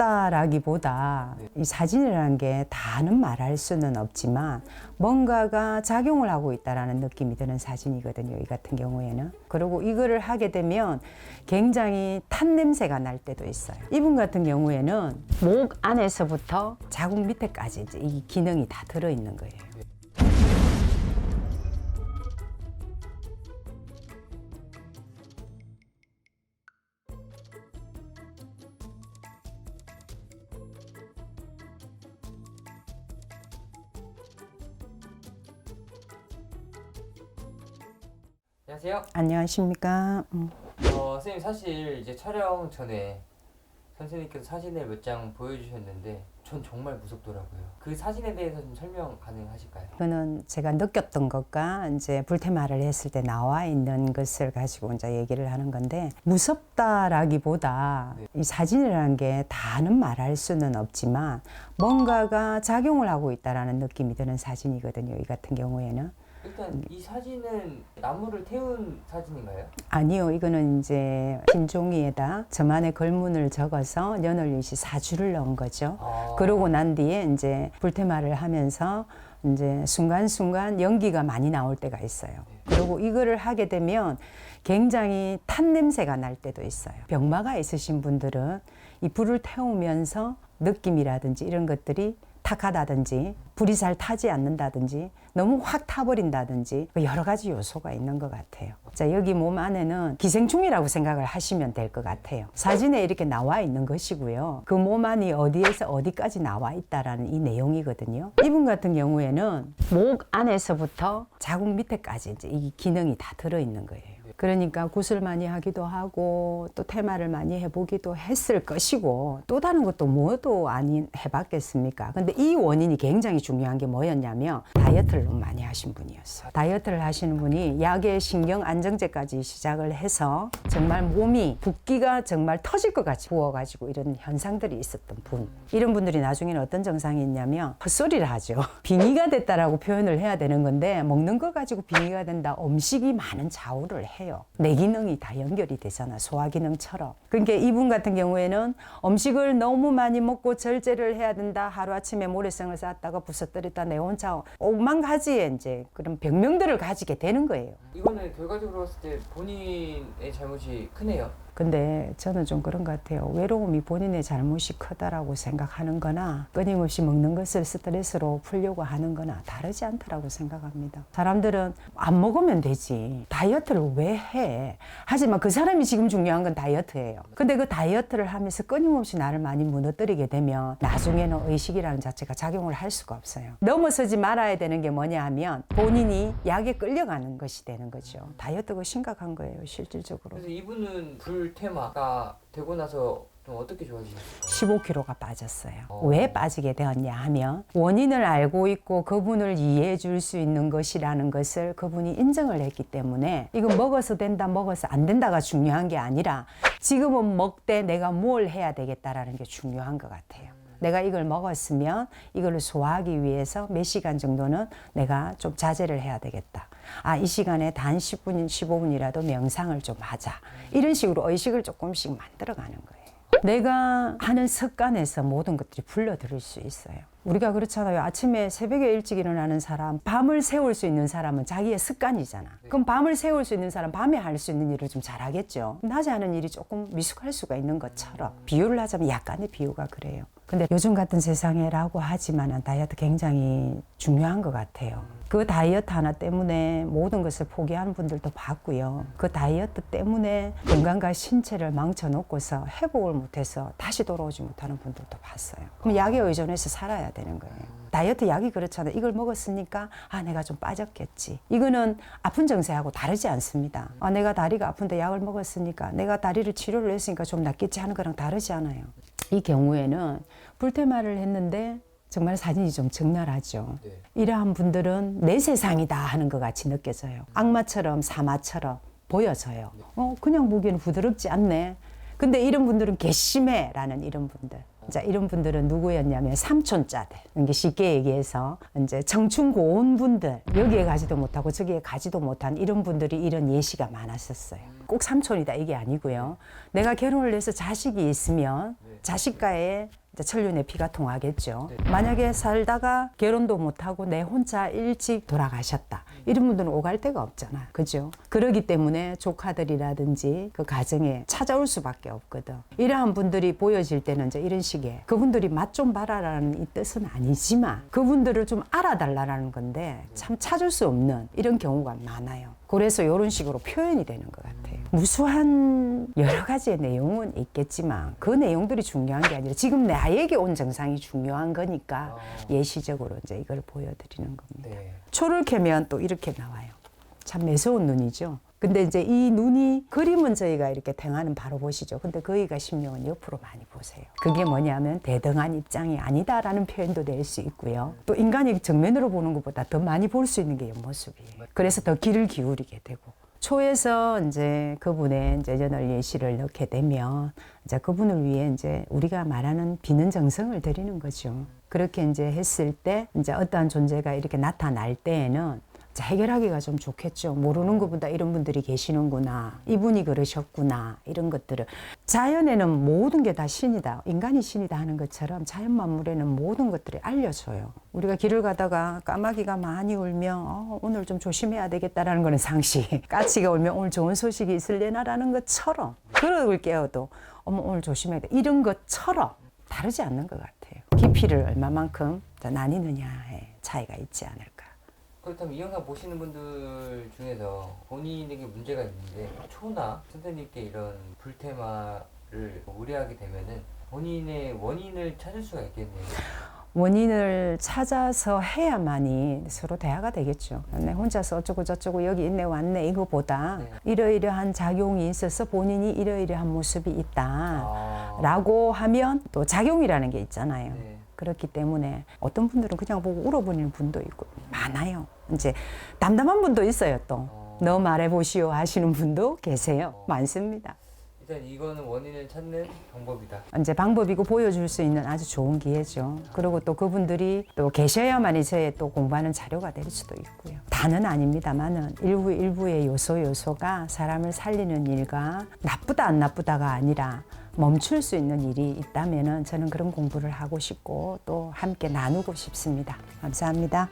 무섭다라기보다 이 사진이라는 게 다는 말할 수는 없지만 뭔가가 작용을 하고 있다라는 느낌이 드는 사진이거든요. 이 같은 경우에는. 그리고 이거를 하게 되면 굉장히 탄 냄새가 날 때도 있어요. 이분 같은 경우에는 목 안에서부터 자궁 밑에까지 이제 이 기능이 다 들어있는 거예요. 안녕하세요. 안녕하십니까. 선생님 사실 이제 촬영 전에 선생님께서 사진을 몇 장 보여주셨는데 전 정말 무섭더라고요. 그 사진에 대해서 좀 설명 가능하실까요? 이거는 제가 느꼈던 것과 이제 불테마를 했을 때 나와 있는 것을 가지고 이제 얘기를 하는 건데 무섭다라기보다 이 사진이라는 게 다는 말할 수는 없지만 뭔가가 작용을 하고 있다라는 느낌이 드는 사진이거든요. 이 같은 경우에는. 일단 이 사진은 나무를 태운 사진인가요? 아니요, 이거는 이제 흰 종이에다 저만의 걸문을 적어서 연월일시 4주를 넣은 거죠. 그러고 난 뒤에 이제 불테마를 하면서 이제 순간순간 연기가 많이 나올 때가 있어요. 그리고 이거를 하게 되면 굉장히 탄 냄새가 날 때도 있어요. 병마가 있으신 분들은 이 불을 태우면서 느낌이라든지 이런 것들이 탁하다든지 불이 잘 타지 않는다든지 너무 확 타버린다든지 여러 가지 요소가 있는 것 같아요. 자, 여기 몸 안에는 기생충이라고 생각을 하시면 될 것 같아요. 사진에 이렇게 나와 있는 것이고요. 그 몸 안이 어디에서 어디까지 나와 있다라는 이 내용이거든요. 이분 같은 경우에는 목 안에서부터 자궁 밑에까지 이제 이 기능이 다 들어있는 거예요. 그러니까 굿을 많이 하기도 하고 또 테마를 많이 해보기도 했을 것이고 또 다른 것도 뭐도 안 해봤겠습니까? 근데 이 원인이 굉장히 중요한 게 뭐였냐면 다이어트를 너무 많이 하신 분이었어요. 다이어트를 하시는 분이 약의 신경 안정제까지 시작을 해서 정말 몸이 붓기가 정말 터질 것 같이 부어가지고 이런 현상들이 있었던 분. 이런 분들이 나중에는 어떤 증상이 있냐면 헛소리를 하죠. 빙의가 됐다라고 표현을 해야 되는 건데 먹는 거 가지고 빙의가 된다. 음식이 많은 좌우를 해요. 내 기능이 다 연결이 되잖아. 소화 기능처럼. 그러니까 이분 같은 경우에는 음식을 너무 많이 먹고 절제를 해야 된다. 하루아침에 모래성을 쌓았다가 부서뜨렸다. 내 혼자 오만 가지의 이제 그런 병명들을 가지게 되는 거예요. 이거는 결과적으로 봤을 때 본인의 잘못이 크네요. 근데 저는 좀 그런 것 같아요. 외로움이 본인의 잘못이 크다라고 생각하는 거나 끊임없이 먹는 것을 스트레스로 풀려고 하는 거나 다르지 않다라고 생각합니다. 사람들은 안 먹으면 되지. 다이어트를 왜 해? 하지만 그 사람이 지금 중요한 건 다이어트예요. 근데 그 다이어트를 하면서 끊임없이 나를 많이 무너뜨리게 되면 나중에는 의식이라는 자체가 작용을 할 수가 없어요. 넘어서지 말아야 되는 게 뭐냐 하면 본인이 약에 끌려가는 것이 되는 거죠. 다이어트가 심각한 거예요, 실질적으로. 그래서 이분은 불테마가 되고 나서 좀 어떻게 좋아지셨어요? 15kg가 빠졌어요. 왜 빠지게 되었냐 하면 원인을 알고 있고 그분을 이해해 줄 수 있는 것이라는 것을 그분이 인정을 했기 때문에 이거 먹어서 된다, 먹어서 안 된다가 중요한 게 아니라 지금은 먹되 내가 뭘 해야 되겠다라는 게 중요한 것 같아요. 내가 이걸 먹었으면 이걸 소화하기 위해서 몇 시간 정도는 내가 좀 자제를 해야 되겠다. 아, 이 시간에 단 10분, 15분이라도 명상을 좀 하자. 이런 식으로 의식을 조금씩 만들어가는 거예요. 내가 하는 습관에서 모든 것들이 불러들일 수 있어요. 우리가 그렇잖아요. 아침에 새벽에 일찍 일어나는 사람, 밤을 새울 수 있는 사람은 자기의 습관이잖아. 그럼 밤을 새울 수 있는 사람, 밤에 할 수 있는 일을 좀 잘하겠죠. 낮에 하는 일이 조금 미숙할 수가 있는 것처럼 비유를 하자면 약간의 비유가 그래요. 근데 요즘 같은 세상에라고 하지만 다이어트 굉장히 중요한 것 같아요. 그 다이어트 하나 때문에 모든 것을 포기하는 분들도 봤고요. 그 다이어트 때문에 건강과 신체를 망쳐놓고서 회복을 못해서 다시 돌아오지 못하는 분들도 봤어요. 그럼 약에 의존해서 살아야 되는 거예요. 다이어트 약이 그렇잖아요. 이걸 먹었으니까 내가 좀 빠졌겠지. 이거는 아픈 증세하고 다르지 않습니다. 내가 다리가 아픈데 약을 먹었으니까 내가 다리를 치료를 했으니까 좀 낫겠지 하는 거랑 다르지 않아요. 이 경우에는 불테마를 했는데 정말 사진이 좀 적나라하죠. 네. 이러한 분들은 내 세상이다 하는 것 같이 느껴져요. 악마처럼 사마처럼 보여져요. 그냥 보기에는 부드럽지 않네. 근데 이런 분들은 괘씸해라는 이런 분들. 자, 이런 분들은 누구였냐면 삼촌자들. 이게 쉽게 얘기해서 이제 청춘 고온분들, 여기에 가지도 못하고 저기에 가지도 못한 이런 분들이 이런 예시가 많았었어요. 꼭 삼촌이다 이게 아니고요. 내가 결혼을 해서 자식이 있으면 자식과의 천륜의 피가 통하겠죠. 만약에 살다가 결혼도 못하고 내 혼자 일찍 돌아가셨다. 이런 분들은 오갈 데가 없잖아요. 그죠? 그러기 때문에 조카들이라든지 그 가정에 찾아올 수밖에 없거든. 이러한 분들이 보여질 때는 이제 이런 식의 그분들이 맛 좀 봐라라는 이 뜻은 아니지만 그분들을 좀 알아달라는 건데 참 찾을 수 없는 이런 경우가 많아요. 그래서 이런 식으로 표현이 되는 것 같아요. 무수한 여러 가지의 내용은 있겠지만 그 내용들이 중요한 게 아니라 지금 나에게 온 증상이 중요한 거니까 예시적으로 이제 이걸 보여드리는 겁니다. 네. 초를 캐면 또 이렇게 나와요. 참 매서운 눈이죠. 근데 이제 이 눈이 그림은 저희가 이렇게 탱하는 바로 보시죠. 근데 거기가 심령은 옆으로 많이 보세요. 그게 뭐냐면 대등한 입장이 아니다라는 표현도 낼 수 있고요. 또 인간이 정면으로 보는 것보다 더 많이 볼 수 있는 게 옆모습이에요. 그래서 더 귀를 기울이게 되고. 초에서 이제 그분의 이제 연월 예시를 넣게 되면 이제 그분을 위해 이제 우리가 말하는 비는 정성을 드리는 거죠. 그렇게 이제 했을 때 이제 어떠한 존재가 이렇게 나타날 때에는 해결하기가 좀 좋겠죠. 모르는 것보다 이런 분들이 계시는구나. 이분이 그러셨구나. 이런 것들을. 자연에는 모든 게 다 신이다. 인간이 신이다 하는 것처럼 자연 만물에는 모든 것들이 알려줘요. 우리가 길을 가다가 까마귀가 많이 울면 오늘 좀 조심해야 되겠다라는 거는 상식. 까치가 울면 오늘 좋은 소식이 있을래나라는 것처럼 그걸 깨워도 어머 오늘 조심해야 돼. 이런 것처럼 다르지 않는 것 같아요. 깊이를 얼마만큼 나뉘느냐에 차이가 있지 않을까. 그렇다면 이 영상 보시는 분들 중에서 본인에게 문제가 있는데 초나 선생님께 이런 불테마를 의뢰하게 되면은 본인의 원인을 찾을 수가 있겠네요. 원인을 찾아서 해야만이 서로 대화가 되겠죠. 내 혼자서 어쩌고 저쩌고 여기 있네 왔네 이거보다 이러이러한 작용이 있어서 본인이 이러이러한 모습이 있다 라고 하면 또 작용이라는 게 있잖아요. 그렇기 때문에 어떤 분들은 그냥 보고 울어버리는 분도 있고 많아요. 이제 담담한 분도 있어요. 또 너 말해보시오 하시는 분도 계세요. 많습니다. 일단 이거는 원인을 찾는 방법이다. 이제 방법이고 보여줄 수 있는 아주 좋은 기회죠. 그리고 또 그분들이 또 계셔야만이 저의 또 공부하는 자료가 될 수도 있고요. 다는 아닙니다만은 일부의 요소가 사람을 살리는 일과 나쁘다 안 나쁘다가 아니라 멈출 수 있는 일이 있다면은 저는 그런 공부를 하고 싶고 또 함께 나누고 싶습니다. 감사합니다.